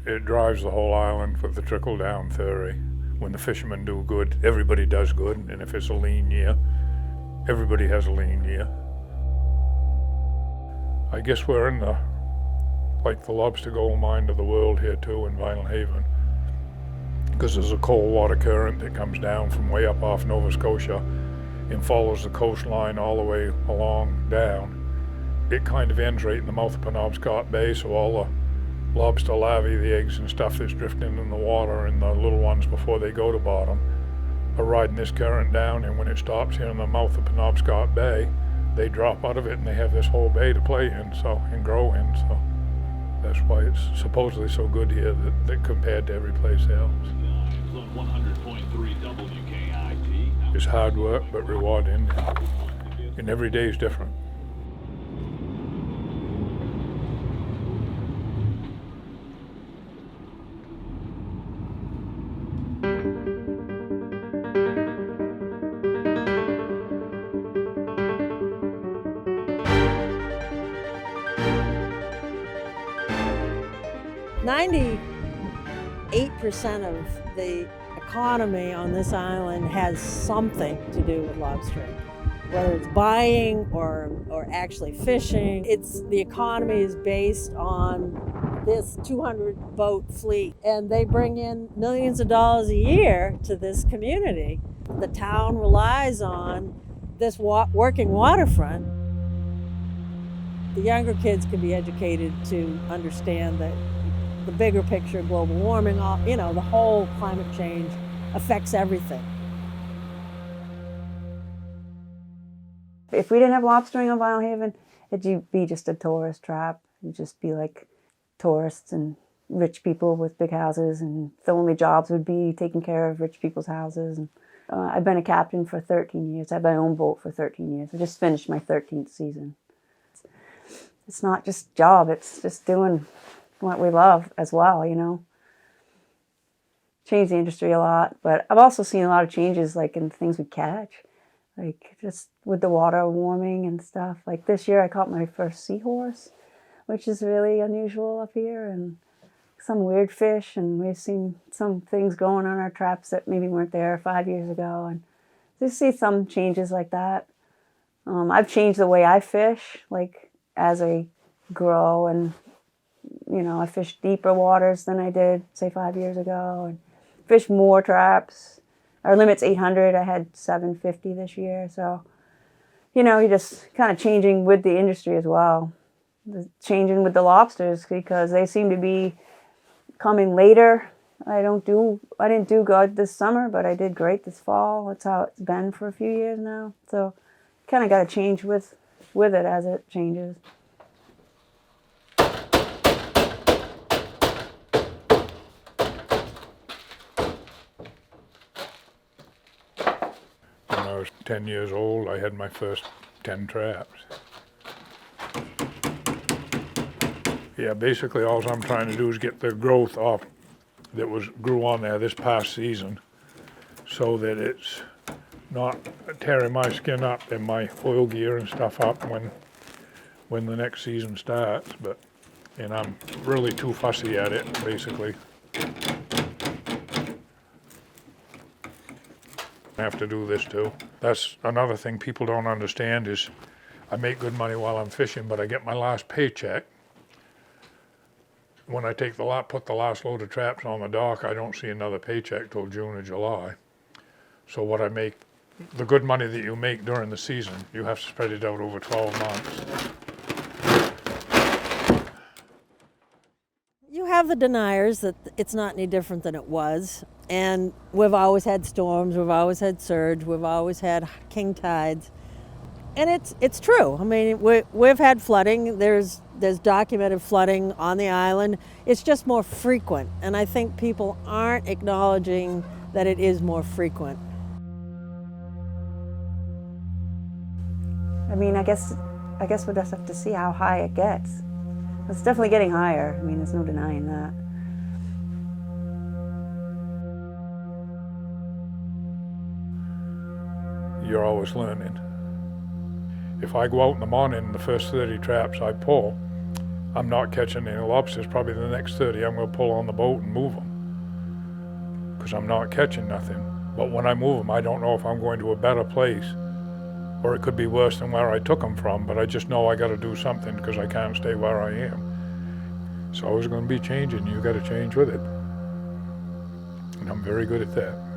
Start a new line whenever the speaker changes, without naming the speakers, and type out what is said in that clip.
it drives the whole island with the trickle-down theory. When the fishermen do good, everybody does good, and if it's a lean year, everybody has a lean year. I guess we're in the lobster gold mine of the world here too in Vinyl Haven, because there's a cold water current that comes down from way up off Nova Scotia and follows the coastline all the way along down. It kind of ends right in the mouth of Penobscot Bay, so all the lobster larvae, the eggs and stuff that's drifting in the water, and the little ones before they go to bottom, are riding this current down, and when it stops here in the mouth of Penobscot Bay, they drop out of it and they have this whole bay to play in, and grow in. So that's why it's supposedly so good here that compared to every place else. It's hard work but rewarding, and every day is different.
%8 of the economy on this island has something to do with lobstering, whether it's buying or actually fishing. The economy is based on this 200 boat fleet, and they bring in millions of dollars a year to this community. The town relies on this working waterfront. The younger kids can be educated to understand that the bigger picture, global warming, the whole climate change affects everything.
If we didn't have lobstering on Vinyl Haven, it'd be just a tourist trap. It'd just be like tourists and rich people with big houses, and the only jobs would be taking care of rich people's houses. And I've been a captain for 13 years. I had my own boat for 13 years. I just finished my 13th season. It's not just job, it's just doing what we love as well, Changed the industry a lot, but I've also seen a lot of changes in things we catch, just with the water warming and stuff. Like this year I caught my first seahorse, which is really unusual up here, and some weird fish, and we've seen some things going on our traps that maybe weren't there 5 years ago, and just see some changes like that. I've changed the way I fish, as I grow, and I fish deeper waters than I did, say, 5 years ago, and fish more traps. Our limit's 800. I had 750 this year. So, you're just kind of changing with the industry as well. Changing with the lobsters, because they seem to be coming later. I didn't do good this summer, but I did great this fall. That's how it's been for a few years now. So, kind of got to change with it as it changes.
When I was 10 years old, I had my first 10 traps. Yeah, basically all I'm trying to do is get the growth off that grew on there this past season, so that it's not tearing my skin up and my oil gear and stuff up when the next season starts. And I'm really too fussy at it, basically. I have to do this too. That's another thing people don't understand is I make good money while I'm fishing, but I get my last paycheck. When I put the last load of traps on the dock, I don't see another paycheck till June or July. So what I make, the good money that you make during the season, you have to spread it out over 12 months.
You have the deniers that it's not any different than it was. And we've always had storms, we've always had surge, we've always had king tides. And it's true. I mean, we've had flooding. There's documented flooding on the island. It's just more frequent. And I think people aren't acknowledging that it is more frequent.
I mean, I guess we'll just have to see how high it gets. It's definitely getting higher. I mean, there's no denying that.
You're always learning. If I go out in the morning and the first 30 traps I pull, I'm not catching any lobsters. Probably the next 30 I'm going to pull on the boat and move them because I'm not catching nothing. But when I move them, I don't know if I'm going to a better place, or it could be worse than where I took them from, but I just know I got to do something because I can't stay where I am. So I was going to be changing. You got to change with it. And I'm very good at that.